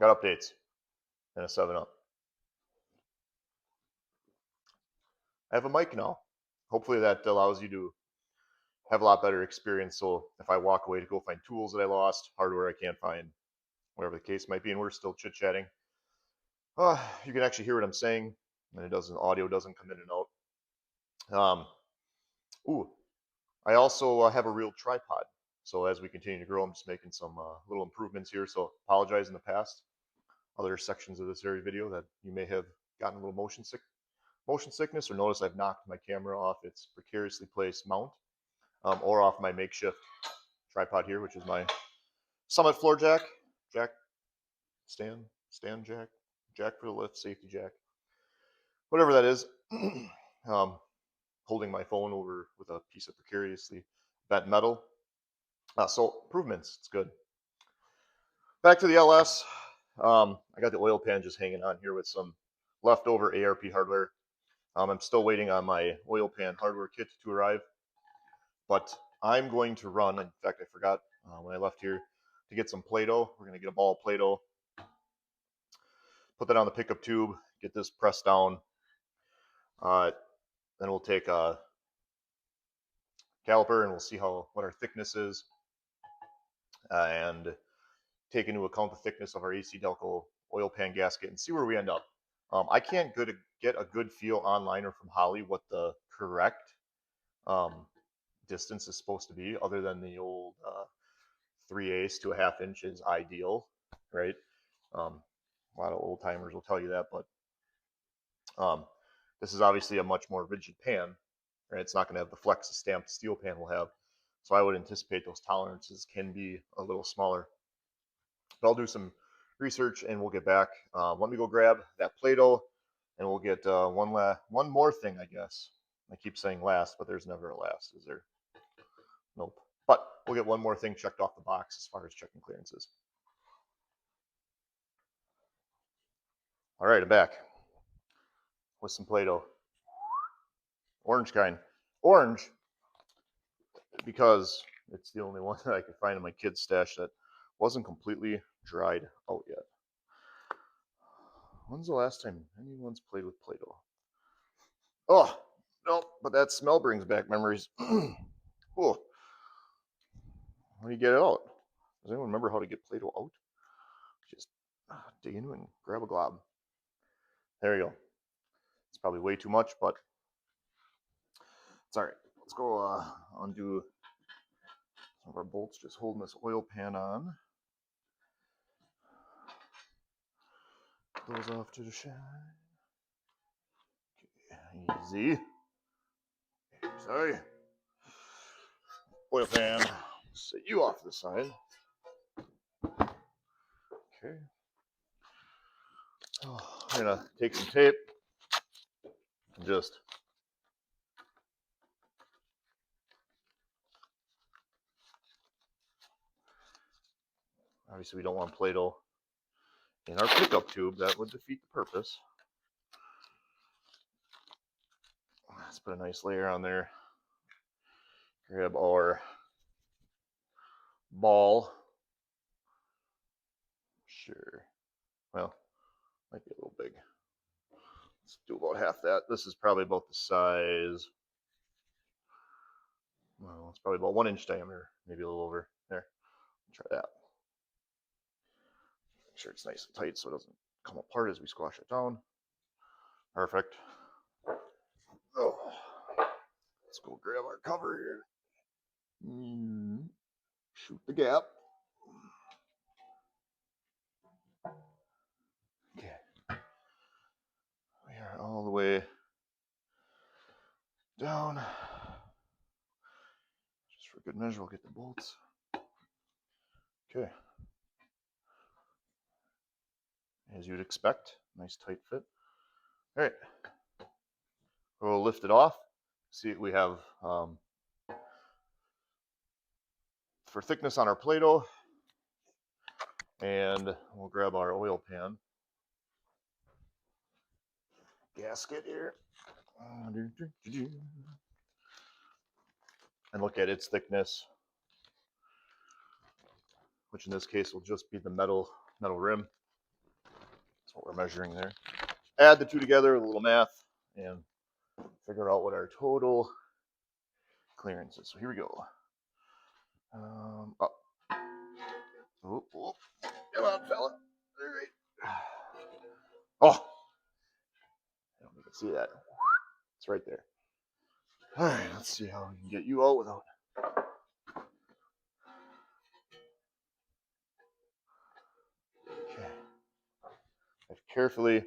got updates and a 7-Up. I have a mic now. Hopefully that allows you to have a lot better experience. So if I walk away to go find tools that I lost, hardware I can't find, whatever the case might be, and we're still chit-chatting, you can actually hear what I'm saying, and audio doesn't come in and out. I also have a real tripod. So as we continue to grow, I'm just making some little improvements here. So apologize in the past, other sections of this very video that you may have gotten a little motion sickness, or notice I've knocked my camera off its precariously placed mount, or off my makeshift tripod here, which is my Summit floor jack, stand jack for the lift, safety jack, whatever that is. Holding my phone over with a piece of precariously bent metal. So improvements, it's good. Back to the LS. I got the oil pan just hanging on here with some leftover ARP hardware. I'm still waiting on my oil pan hardware kit to arrive, but I'm going to run, in fact I forgot when I left here, to get some Play-Doh. We're going to get a ball of Play-Doh, put that on the pickup tube, get this pressed down. Then we'll take a caliper and we'll see what our thickness is, and take into account the thickness of our AC Delco oil pan gasket and see where we end up. I can't get a good feel online or from Holley what the correct distance is supposed to be, other than the old 3/8 to a 1/2 inch is ideal, right? A lot of old timers will tell you that, but this is obviously a much more rigid pan, right? It's not going to have the flex a stamped steel pan will have, so I would anticipate those tolerances can be a little smaller. But I'll do some research and we'll get back. Let me go grab that Play-Doh, and we'll get one more thing, I guess. I keep saying last, but there's never a last, is there? Nope. But we'll get one more thing checked off the box as far as checking clearances. All right, I'm back with some Play-Doh. Orange kind. Orange because it's the only one that I could find in my kid's stash that wasn't completely dried out yet. When's the last time anyone's played with Play-Doh? Oh, no, but that smell brings back memories. Oh, how do you get it out? Does anyone remember how to get Play-Doh out? Just dig into it and grab a glob. There you go. It's probably way too much, but it's all right. Let's go undo some of our bolts, just holding this oil pan on. Those off to the side. Okay, easy. Sorry. Oil pan. Set you off to the side. Okay. Oh, I'm gonna take some tape and just obviously we don't want Play-Doh in our pickup tube. That would defeat the purpose. Let's put a nice layer on there. Grab our ball. Sure. Well, might be a little big. Let's do about half that. This is probably about the size. Well, it's probably about 1 inch diameter, maybe a little over. There. Try that. Make sure it's nice and tight so it doesn't come apart as we squash it down. Perfect. Oh, let's go grab our cover here. Shoot the gap. Okay. We are all the way down. Just for good measure, we'll get the bolts. Okay. As you'd expect, nice tight fit. All right. We'll lift it off. See what we have for thickness on our Play-Doh. And we'll grab our oil pan gasket here. And look at its thickness, which in this case will just be the metal rim. what we're measuring there. Add the two together, a little math, and figure out what our total clearance is. So here we go. Up. Oh, oh. Come on, fella. All right. Oh, I don't even see that. It's right there. All right, let's see how we can get you out without. Okay. I've carefully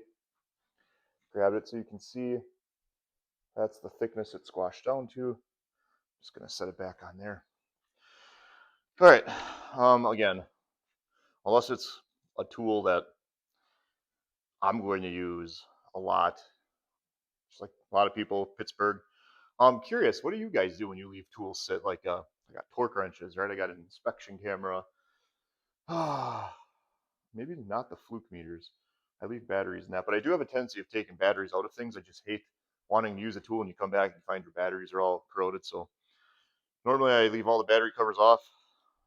grabbed it so you can see that's the thickness it squashed down to. Just gonna set it back on there. All right. Again, unless it's a tool that I'm going to use a lot, just like a lot of people, Pittsburgh. I'm curious, what do you guys do when you leave tools sit? Like, I got torque wrenches, right? I got an inspection camera. Maybe not the fluke meters. I leave batteries in that, but I do have a tendency of taking batteries out of things. I just hate wanting to use a tool and you come back and find your batteries are all corroded. So normally I leave all the battery covers off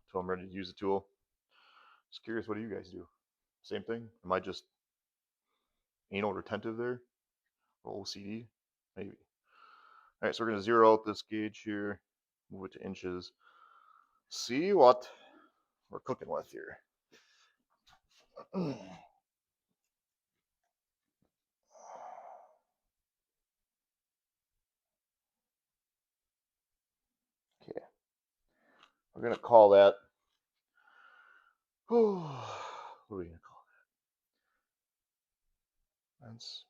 until I'm ready to use the tool. Just curious, what do you guys do? Same thing? Am I just anal retentive there? Or OCD? Maybe. All right, so we're going to zero out this gauge here, move it to inches. See what we're cooking with here. Okay. We're going to call that. What are we going to call that? That's.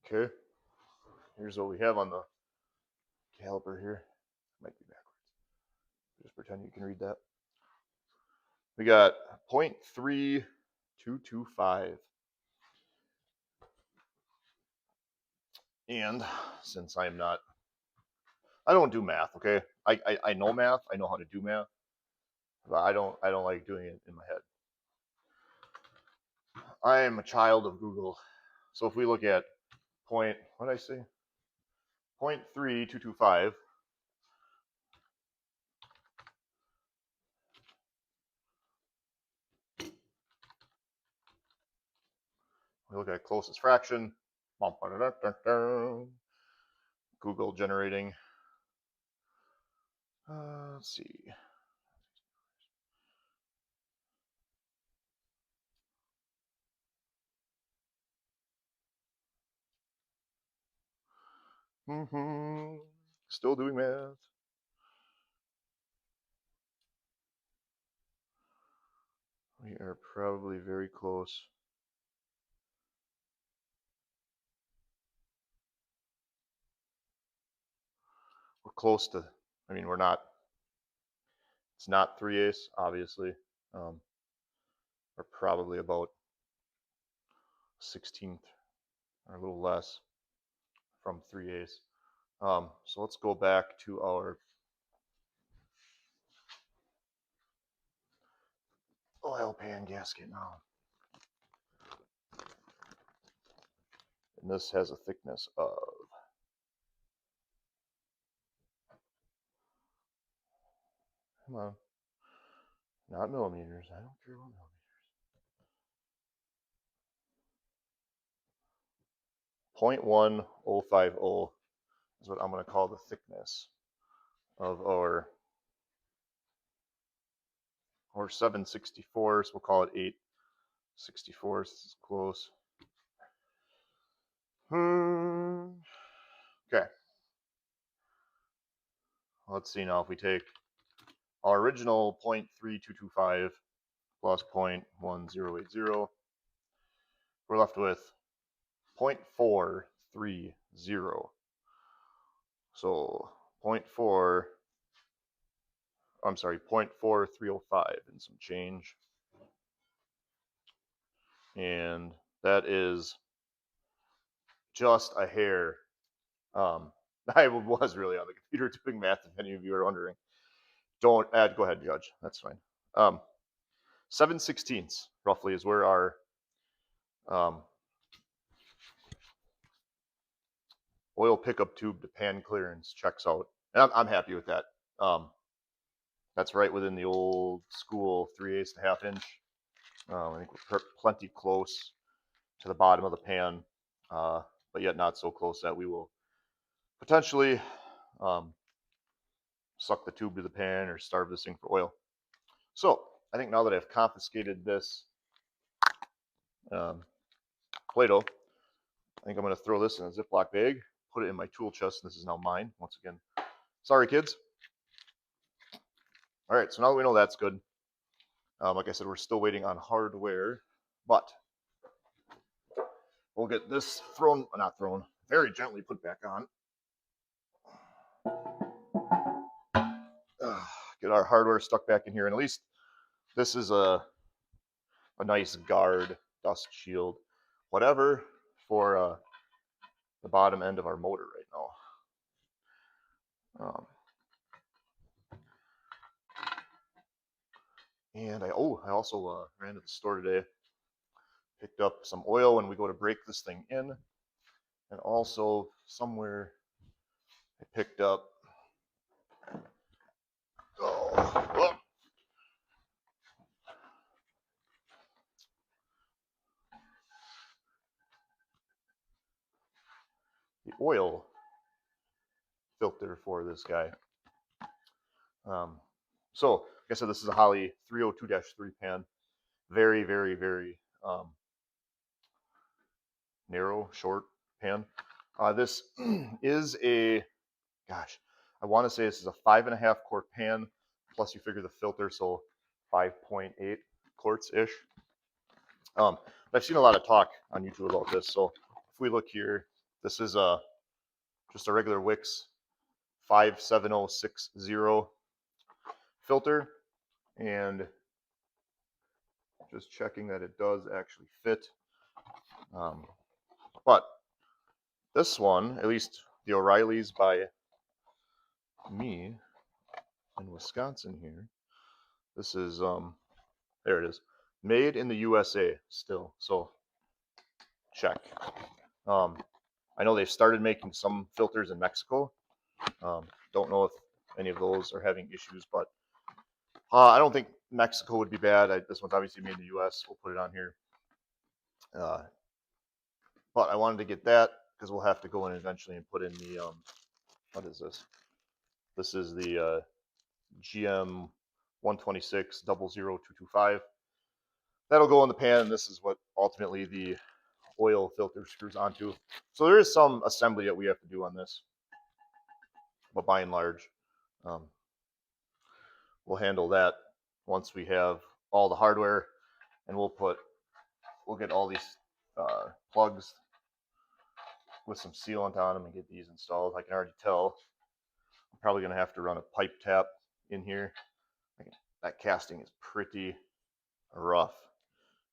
Okay. Here's what we have on the caliper here. Might be backwards. Just pretend you can read that. We got 0.3225. And since I don't do math, okay? I know math, I know how to do math, but I don't like doing it in my head. I am a child of Google. So if we look at what did I say? 0.3225. We look at closest fraction. Google generating. Let's see. Still doing math. We are probably very close. We're close to, we're not, it's not 3/8, obviously. We're probably about 16th or a little less from 3/8. So let's go back to our oil pan gasket now. And this has a thickness of, come on, not millimeters. I don't care about millimeters. 0.1050 is what I'm going to call the thickness of our 7/64. So we'll call it 8/64. This is close. Okay. Let's see now if we take our original 0.3225 plus 0.1080, we're left with 0.430. So 0.4305 and some change. And that is just a hair. I was really on the computer doing math, if any of you are wondering. Don't add, go ahead, Judge. That's fine. 7/16 roughly is where our oil pickup tube to pan clearance checks out, and I'm happy with that. That's right within the old school 3/8 to 1/2 inch. I think we're plenty close to the bottom of the pan, but yet not so close that we will potentially suck the tube to the pan or starve this thing for oil. So I think now that I've confiscated this Play-Doh, I think I'm going to throw this in a Ziploc bag, put it in my tool chest, and this is now mine. Once again, sorry kids. All right, so now that we know that's good, like I said, we're still waiting on hardware, but we'll get this very gently put back on. Get our hardware stuck back in here, and at least this is a nice guard, dust shield, whatever, for the bottom end of our motor right now. And I also ran to the store today, picked up some oil when we go to break this thing in, and also somewhere I picked up the oil filter for this guy. So, like I said, this is a Holley 302-3 pan. Very, very, very narrow, short pan. This is I want to say this is a 5.5 quart pan, plus you figure the filter, so 5.8 quarts-ish. But I've seen a lot of talk on YouTube about this, so if we look here, this is just a regular Wix 57060 filter, and just checking that it does actually fit. But this one, at least the O'Reilly's by me in Wisconsin here, this is there it is, made in the USA still, so check. I know they've started making some filters in Mexico. Don't know if any of those are having issues, but I don't think Mexico would be bad. This one's obviously made in the US. We'll put it on here. But I wanted to get that because we'll have to go in eventually and put in the, what is this? This is the GM 126 00225. That'll go in the pan, and this is what ultimately the oil filter screws onto. So there is some assembly that we have to do on this, but by and large, we'll handle that once we have all the hardware, and we'll get all these plugs with some sealant on them and get these installed. I can already tell I'm probably going to have to run a pipe tap in here. That casting is pretty rough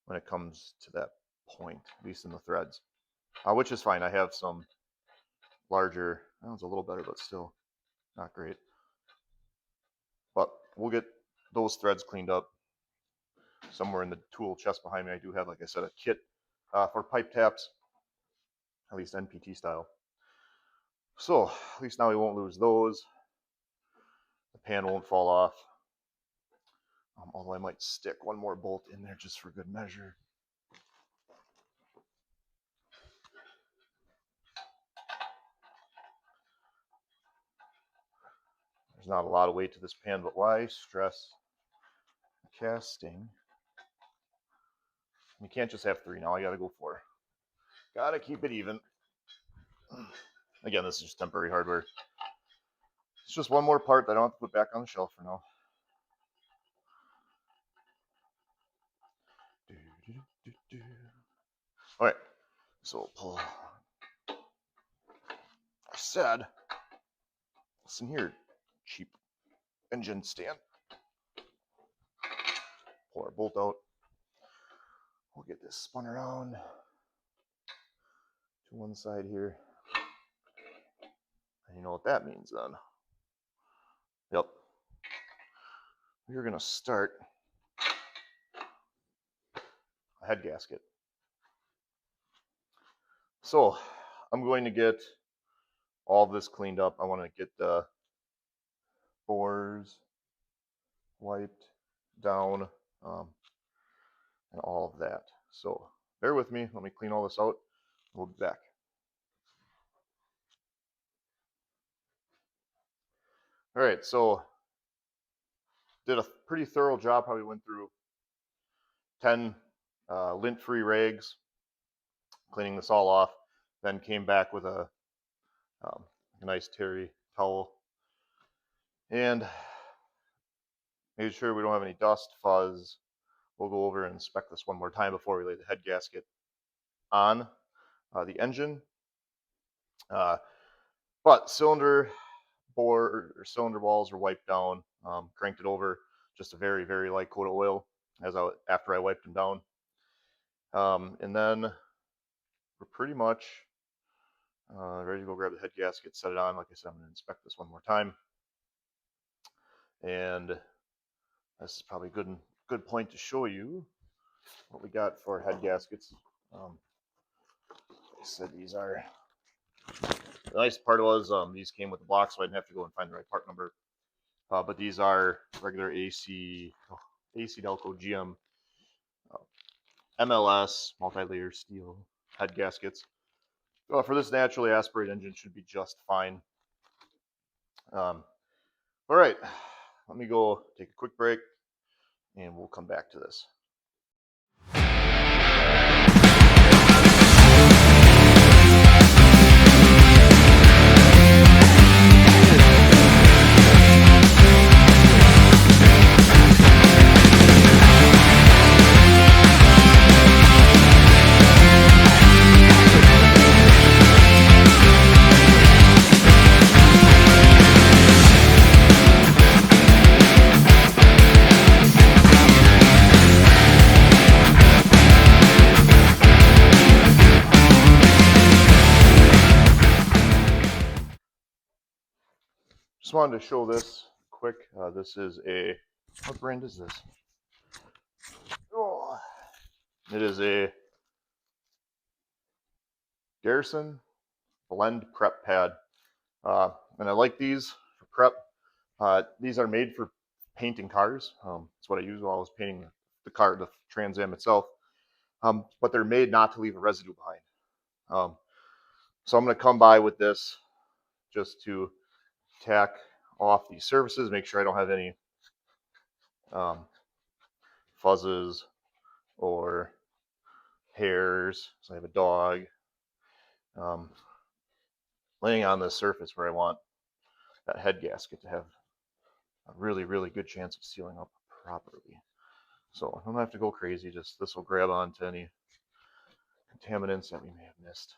when it comes to that point, at least in the threads, which is fine. I have some larger, well, it's a little better, but still not great. But we'll get those threads cleaned up. Somewhere in the tool chest behind me, I do have, like I said, a kit for pipe taps, at least NPT style. So at least now we won't lose those. The pan won't fall off. Although I might stick one more bolt in there just for good measure. There's not a lot of weight to this pan, but why stress casting? You can't just have 3 now. I gotta go 4. Gotta keep it even. Again, this is just temporary hardware. It's just one more part that I don't have to put back on the shelf for now. All right, so we'll pull. I said, listen here, cheap engine stand. Pull our bolt out. We'll get this spun around to one side here. And you know what that means then. Yep. We're going to start a head gasket. So I'm going to get all of this cleaned up. I want to get the bores wiped down and all of that. So bear with me. Let me clean all this out. We'll be back. All right, so did a pretty thorough job. Probably went through 10 lint-free rags, cleaning this all off. Then came back with a nice terry towel and made sure we don't have any dust, fuzz. We'll go over and inspect this one more time before we lay the head gasket on the engine. But cylinder bore or cylinder walls were wiped down, cranked it over, just a very, very light coat of oil after I wiped them down. And then we're pretty much ready to go grab the head gasket, set it on. Like I said, I'm going to inspect this one more time. And this is probably a good point to show you what we got for head gaskets. Like I said, these are, the nice part was these came with the box, so I didn't have to go and find the right part number. But these are regular AC Delco GM MLS multi-layer steel head gaskets. For this naturally aspirated engine, should be just fine. All right, let me go take a quick break, and we'll come back to this. Just wanted to show this quick. This is what brand is this? Oh, it is a Garrison Blend Prep Pad. And I like these for prep. These are made for painting cars. That's what I use while I was painting the car, the Trans Am itself. But they're made not to leave a residue behind. So I'm going to come by with this just to tack off these surfaces, make sure I don't have any fuzzes or hairs. So I have a dog laying on this surface where I want that head gasket to have a really, really good chance of sealing up properly. So I don't have to go crazy, just this will grab onto any contaminants that we may have missed.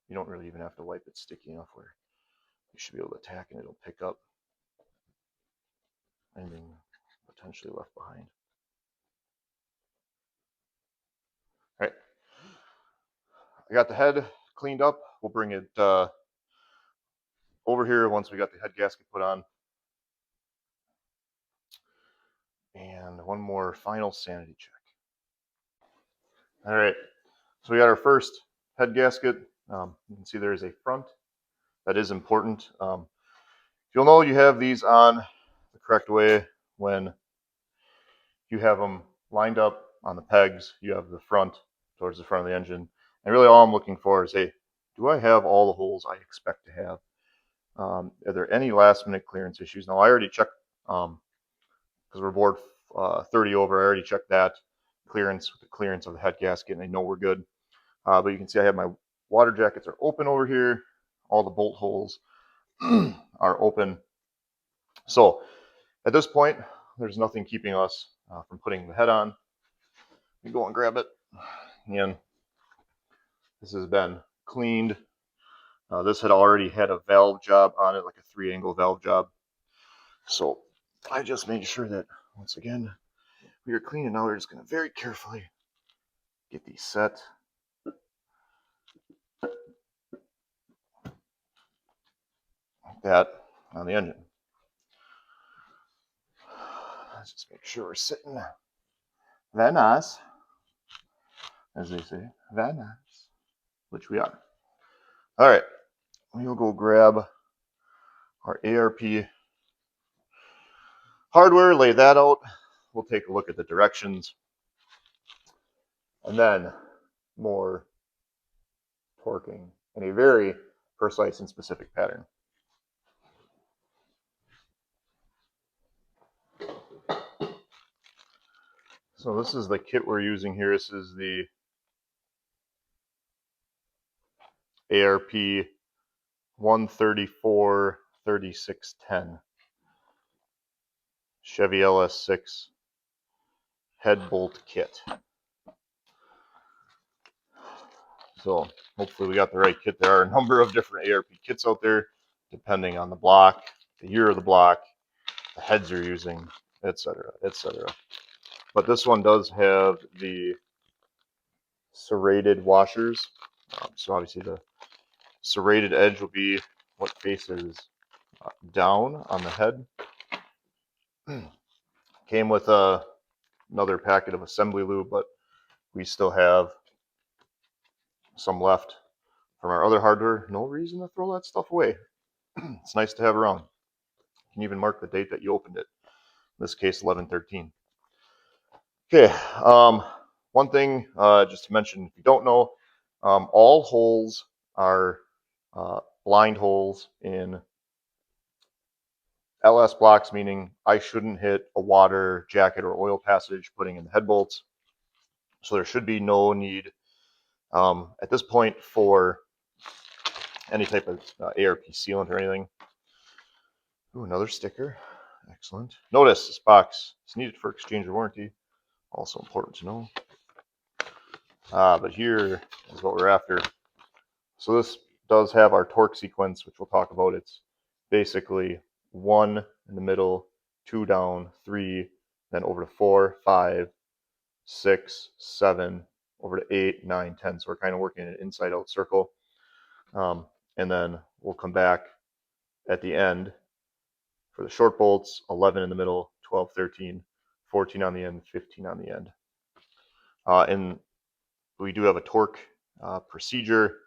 You don't really even have to wipe it sticky enough where you should be able to tack and it'll pick up anything potentially left behind. All right, I got the head cleaned up. We'll bring it over here once we got the head gasket put on. And one more final sanity check. All right, so we got our first head gasket. You can see there is a front. That is important. You'll know you have these on the correct way when you have them lined up on the pegs. You have the front towards the front of the engine. And really all I'm looking for is, hey, do I have all the holes I expect to have? Are there any last minute clearance issues? Now I already checked, because we're bored 30 over, I already checked that clearance with the clearance of the head gasket, and I know we're good. But you can see I have my water jackets are open over here. All the bolt holes are open. So at this point, there's nothing keeping us from putting the head on. You go and grab it. And this has been cleaned. This had already had a valve job on it, like a 3-angle valve job. So I just made sure that, once again, we are cleaning. Now we're just going to very carefully get these set. Like that on the engine. Let's just make sure we're sitting very nice, as they say, very nice, which we are. All right, we'll go grab our ARP hardware, lay that out. We'll take a look at the directions, and then more torquing in a very precise and specific pattern. So this is the kit we're using here. This is the ARP 134-3610 Chevy LS6 Head Bolt Kit. So hopefully we got the right kit. There are a number of different ARP kits out there, depending on the block, the year of the block, the heads you're using, etc., etc. But this one does have the serrated washers. So obviously the serrated edge will be what faces down on the head. Came with another packet of assembly lube, but we still have some left from our other hardware. No reason to throw that stuff away. It's nice to have around. You can even mark the date that you opened it. In this case, 11/13. Okay, one thing just to mention, if you don't know, all holes are blind holes in LS blocks, meaning I shouldn't hit a water, jacket, or oil passage putting in the head bolts. So there should be no need at this point for any type of ARP sealant or anything. Ooh, another sticker. Excellent. Notice this box is needed for exchange or warranty. Also important to know. But here is what we're after. So this does have our torque sequence, which we'll talk about. It's basically 1 in the middle, 2 down, 3, then over to 4, 5, 6, 7, over to 8, 9, 10. So we're kind of working an inside-out circle. And then we'll come back at the end for the short bolts, 11 in the middle, 12, 13, 14 on the end, 15 on the end. And we do have a torque procedure.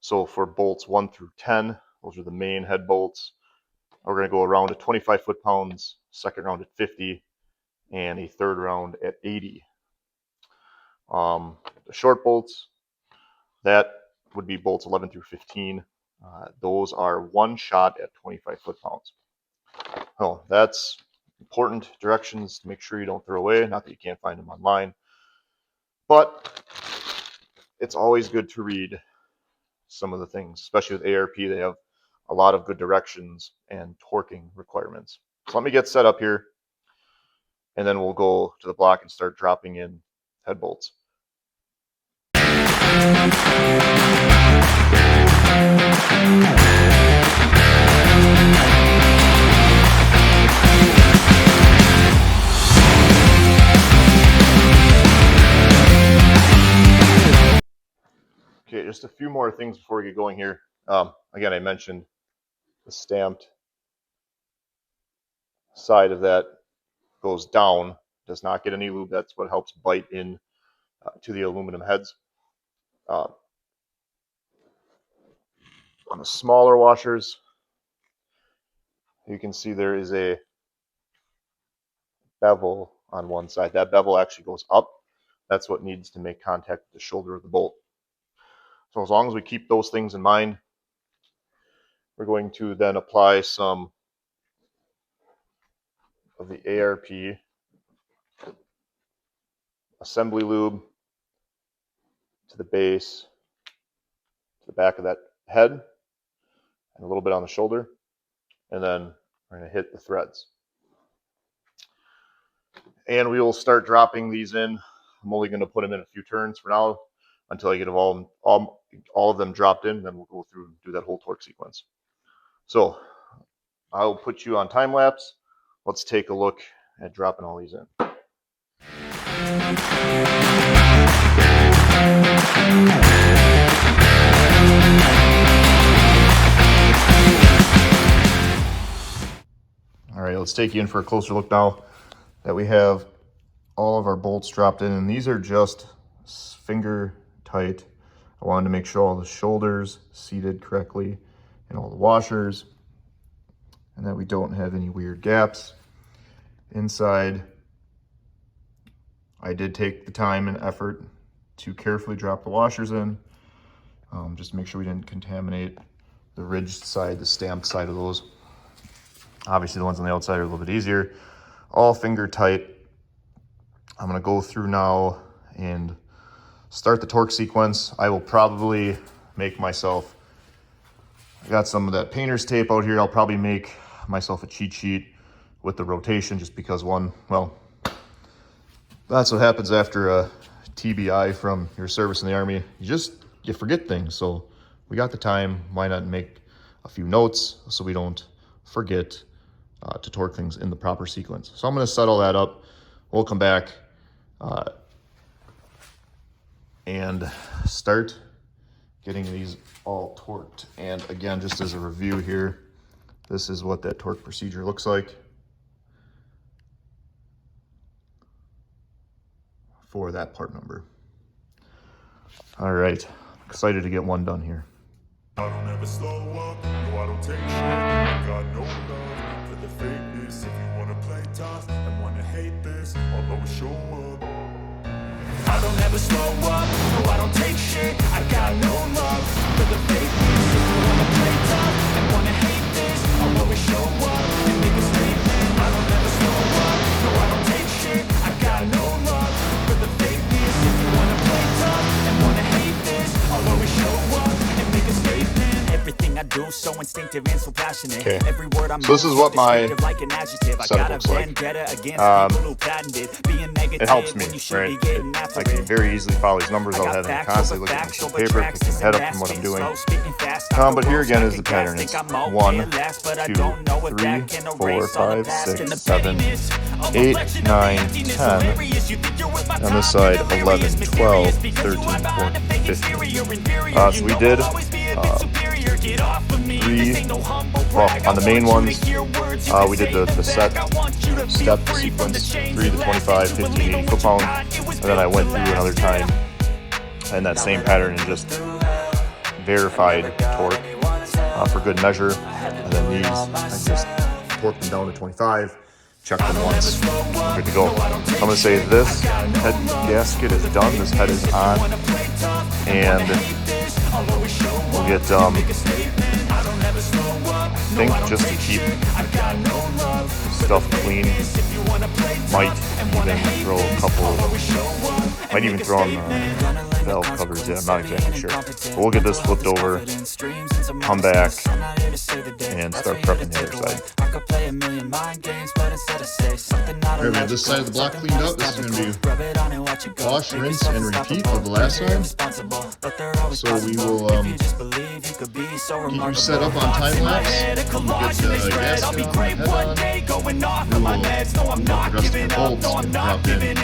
So for bolts 1 through 10, those are the main head bolts. We're going to go around at 25 foot-pounds, second round at 50, and a third round at 80. The short bolts, that would be bolts 11 through 15. Those are one shot at 25 foot-pounds. Oh, that's important directions to make sure you don't throw away. Not that you can't find them online, but it's always good to read some of the things, especially with ARP. They have a lot of good directions and torquing requirements. So let me get set up here, and then we'll go to the block and start dropping in head bolts. Okay, just a few more things before we get going here. Again, I mentioned the stamped side of that goes down, does not get any lube. That's what helps bite in to the aluminum heads. On the smaller washers, you can see there is a bevel on one side. That bevel actually goes up. That's what needs to make contact with the shoulder of the bolt. So as long as we keep those things in mind, we're going to then apply some of the ARP assembly lube to the base, to the back of that head, and a little bit on the shoulder, and then we're going to hit the threads. And we will start dropping these in. I'm only going to put them in a few turns for now until I get all of them dropped in. Then we'll go through and do that whole torque sequence. So I'll put you on time lapse. Let's take a look at dropping all these in. All right, let's take you in for a closer look now that we have all of our bolts dropped in, and these are just finger tight I wanted to make sure all the shoulders seated correctly and all the washers, and that we don't have any weird gaps. Inside, I did take the time and effort to carefully drop the washers in, just to make sure we didn't contaminate the ridged side, the stamped side of those. Obviously the ones on the outside are a little bit easier. All finger tight. I'm gonna go through now and start the torque sequence. I will probably make myself, I got some of that painter's tape out here. I'll probably make myself a cheat sheet with the rotation, just because well, that's what happens after a TBI from your service in the Army. You forget things. So we got the time, why not make a few notes so we don't forget to torque things in the proper sequence. So I'm gonna set all that up. We'll come back and start getting these all torqued. And again, just as a review here, this is what that torque procedure looks like for that part number. All right, excited to get one done here. I don't ever slow up, no I don't take shit. I got no love for the fakeness. If you wanna play tough and wanna hate this, I'll always show up. I don't ever slow up, no I don't take shit. I got no love for the fakeness. If you wanna play tough and wanna hate this, I'll always show up and make a statement. I don't ever slow up, no I don't take shit. I got no love for the fakeness. If you wanna play tough and wanna hate this, I'll always show up and make a statement. Everything I do so instinctive and so passionate. Okay. Every word I'm so this is what my like an adjective. setup looks like. It helps me, right? I can very easily follow these numbers without having to constantly look at the paper, pick my head up from what I'm doing. But here again is the pattern. It's 1, 2, 3, 4, 5, 6, 7, 8, 9, 10. On this side, 11, 12, 13, 14, 15. So we did 3, well, on the main ones, we did the set step sequence, 3 to 25, 15, 80 foot-pound, and then I went through another time in that same pattern and just verified torque for good measure. And then these, I just torqued them down to 25, checked them once, good to go. I'm going to say this head gasket is done, this head is on, and we'll get, I think just to keep stuff clean, might even throw a couple, might even throw on valve covers, yeah, I'm not exactly sure. But we'll get this flipped over, come back, and start prepping the other side. Alright, we have this side of the block cleaned up. This is going to be wash, rinse, and repeat of the last side. So we will get you set up on time lapse. We'll get the gasket on, head on. We will put the rest of the bolts and drop in.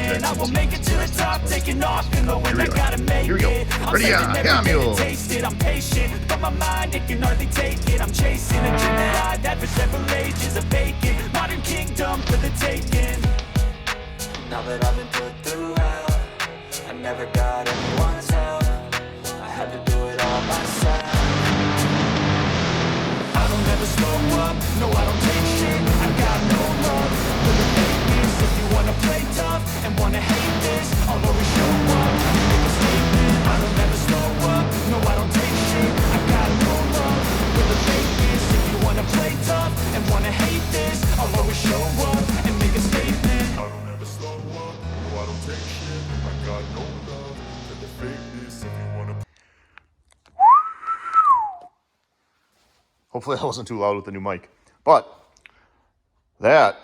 Here we go. Ready? Yeah, mule. I'm patient, but my mind, it can hardly take it. I'm chasing a dream that I've had for several ages, a vacant modern kingdom for the taking. Now that I've been put through hell, I never got anyone's help. I had to do it all myself. I don't ever slow up, no I don't take shit. I got no love for the fakeness. If you wanna play tough and wanna hate this, I'll always show up and make a statement. I don't ever slow up, no I don't take shit. I got no love for the fakeness. If you wanna play tough and wanna hate this, I'll always show up and make a statement. I don't ever slow up, no I don't take shit. I got no love for the fakeness. If you wanna. Hopefully that wasn't too loud with the new mic. But that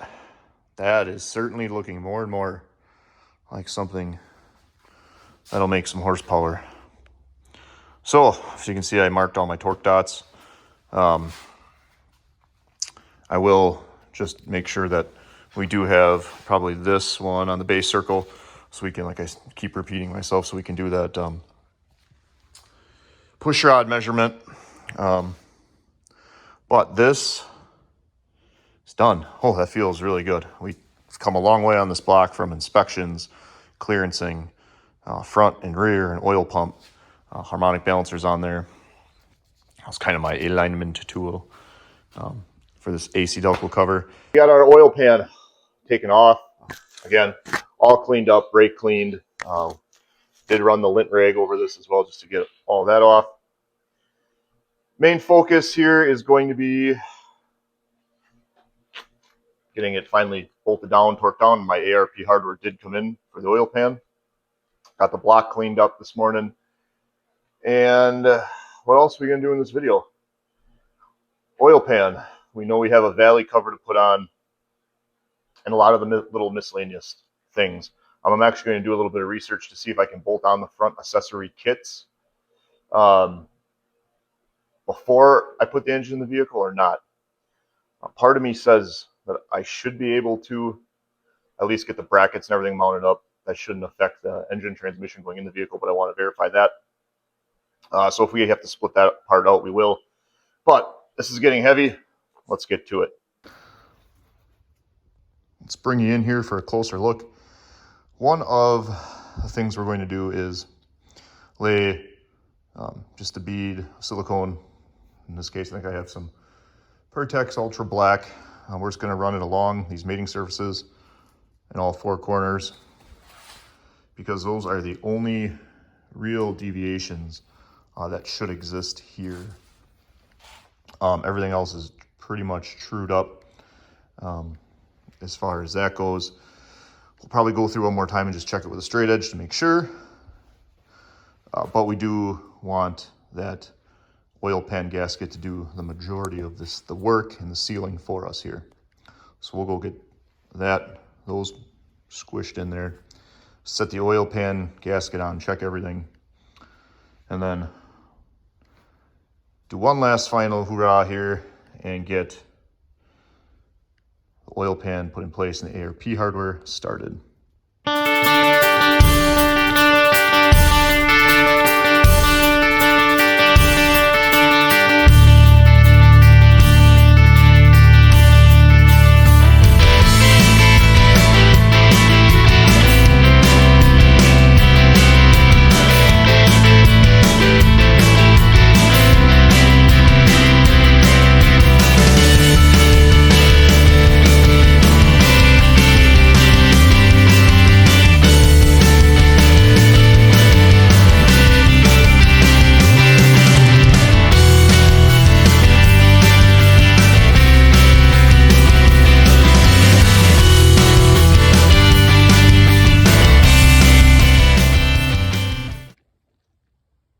is certainly looking more and more like something that'll make some horsepower. So, as you can see, I marked all my torque dots. I will just make sure that we do have probably this one on the base circle, so we can, like I keep repeating myself, so we can do that push rod measurement. But this is done. Oh, that feels really good. We've come a long way on this block from inspections, clearancing, front and rear, and oil pump. harmonic balancers on there. That's kind of my alignment tool for this AC Delco cover. We got our oil pan taken off. Again, all cleaned up, brake cleaned. Did run the lint rag over this as well just to get all that off. Main focus here is going to be getting it finally bolted down, torqued down. My ARP hardware did come in for the oil pan. Got the block cleaned up this morning. And what else are we going to do in this video? Oil pan. We know we have a valley cover to put on and a lot of the little miscellaneous things. I'm actually going to do a little bit of research to see if I can bolt on the front accessory kits before I put the engine in the vehicle or not. Part of me says that I should be able to at least get the brackets and everything mounted up. That shouldn't affect the engine transmission going in the vehicle, but I want to verify that. So if we have to split that part out, we will. But this is getting heavy. Let's get to it. Let's bring you in here for a closer look. One of the things we're going to do is lay just a bead silicone. In this case, I think I have some Pertex Ultra Black. We're just going to run it along these mating surfaces in all four corners because those are the only real deviations that should exist here. Everything else is pretty much trued up as far as that goes. We'll probably go through one more time and just check it with a straight edge to make sure. But we do want that oil pan gasket to do the majority of the work and the sealing for us here. So we'll go get those squished in there, set the oil pan gasket on, check everything, and then do one last final hoorah here and get the oil pan put in place and the ARP hardware started.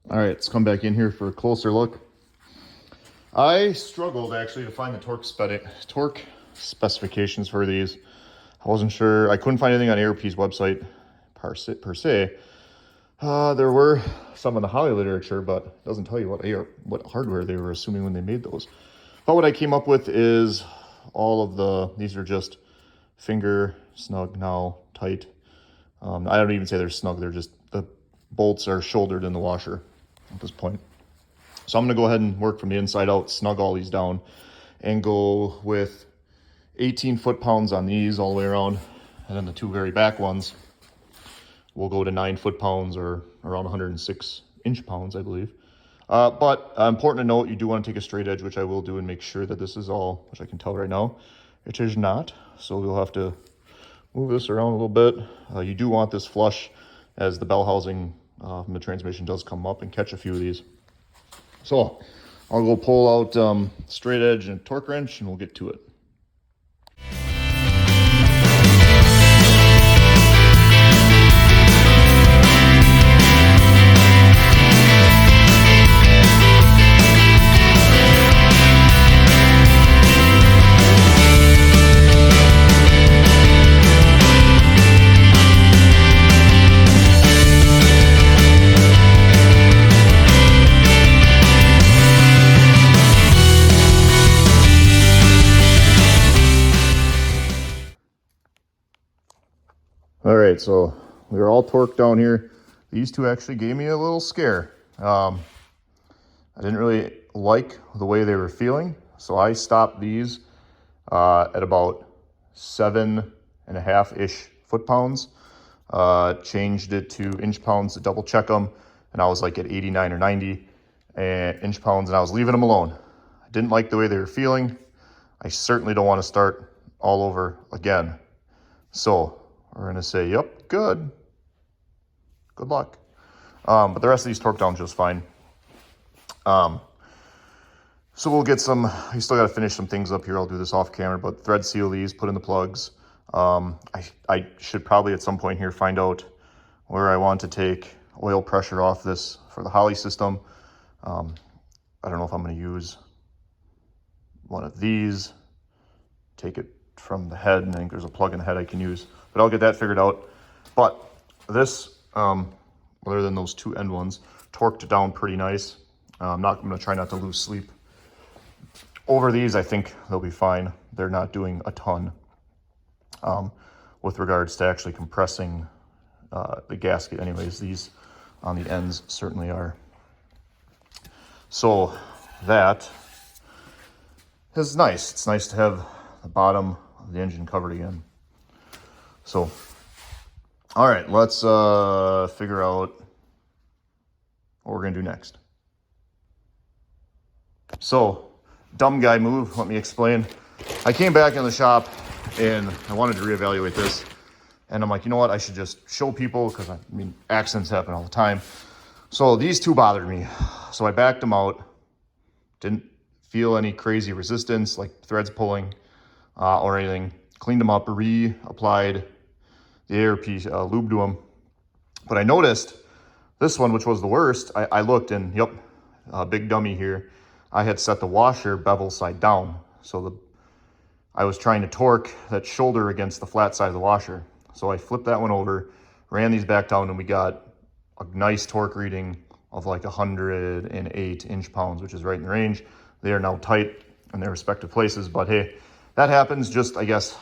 All right, let's come back in here for a closer look. I struggled actually to find the torque specifications for these. I wasn't sure. I couldn't find anything on ARP's website per se. There were some in the Holley literature, but it doesn't tell you what hardware they were assuming when they made those. But what I came up with is these are just finger snug now, tight. I don't even say they're snug. They're just, the bolts are shouldered in the washer at this point. So I'm going to go ahead and work from the inside out, snug all these down, and go with 18 foot-pounds on these all the way around. And then the two very back ones will go to 9 foot-pounds or around 106 inch-pounds, I believe. But important to note, you do want to take a straight edge, which I will do, and make sure that this is all, which I can tell right now, it is not. So we'll have to move this around a little bit. You do want this flush as the bell housing from the transmission does come up and catch a few of these. So I'll go pull out straight edge and a torque wrench and we'll get to it. All right, so we were all torqued down here. These two actually gave me a little scare. I didn't really like the way they were feeling, so I stopped these at about 7.5-ish foot-pounds. Changed it to inch-pounds to double check them, and I was like at 89 or 90 inch pounds, and I was leaving them alone. I didn't like the way they were feeling. I certainly don't want to start all over again. So we're going to say, yep, good luck. But the rest of these torque down just fine. So we'll get some, I still got to finish some things up here. I'll do this off camera, but thread seal these, put in the plugs. I should probably at some point here find out where I want to take oil pressure off this for the Holley system. I don't know if I'm going to use one of these, take it from the head, and I think there's a plug in the head I can use, but I'll get that figured out. But this, other than those two end ones, torqued down pretty nice. I'm going to try not to lose sleep over these. I think they'll be fine. They're not doing a ton with regards to actually compressing the gasket. Anyways, these on the ends certainly are. So that is nice. It's nice to have the bottom of the engine covered again. So, all right, let's figure out what we're gonna do next. So, dumb guy move, let me explain. I came back in the shop and I wanted to reevaluate this. And I'm like, you know what? I should just show people, because I mean, accidents happen all the time. So these two bothered me. So I backed them out. Didn't feel any crazy resistance, like threads pulling or anything. Cleaned them up, reapplied the ARP lube to them. But I noticed this one, which was the worst, I looked and, yep, big dummy here. I had set the washer bevel side down. So I was trying to torque that shoulder against the flat side of the washer. So I flipped that one over, ran these back down, and we got a nice torque reading of like 108 inch-pounds, which is right in the range. They are now tight in their respective places, but hey, that happens. Just, I guess,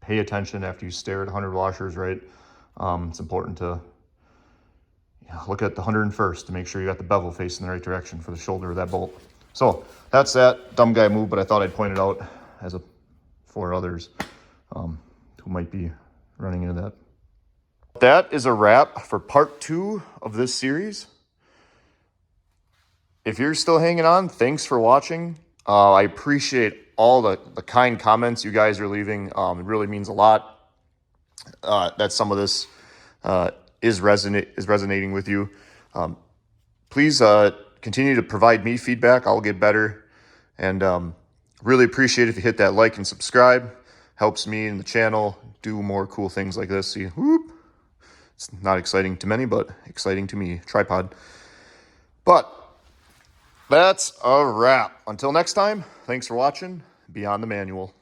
pay attention after you stare at 100 washers, right? It's important to look at the 101st to make sure you got the bevel facing the right direction for the shoulder of that bolt. So that's that dumb guy move, but I thought I'd point it out for others who might be running into that. That is a wrap for part 2 of this series. If you're still hanging on, thanks for watching. I appreciate all the kind comments you guys are leaving. It really means a lot that some of this is resonating with you. Please continue to provide me feedback. I'll get better. And really appreciate if you hit that like and subscribe. Helps me and the channel do more cool things like this. See, whoop. It's not exciting to many, but exciting to me. Tripod. But that's a wrap. Until next time, thanks for watching. Beyond the Manual.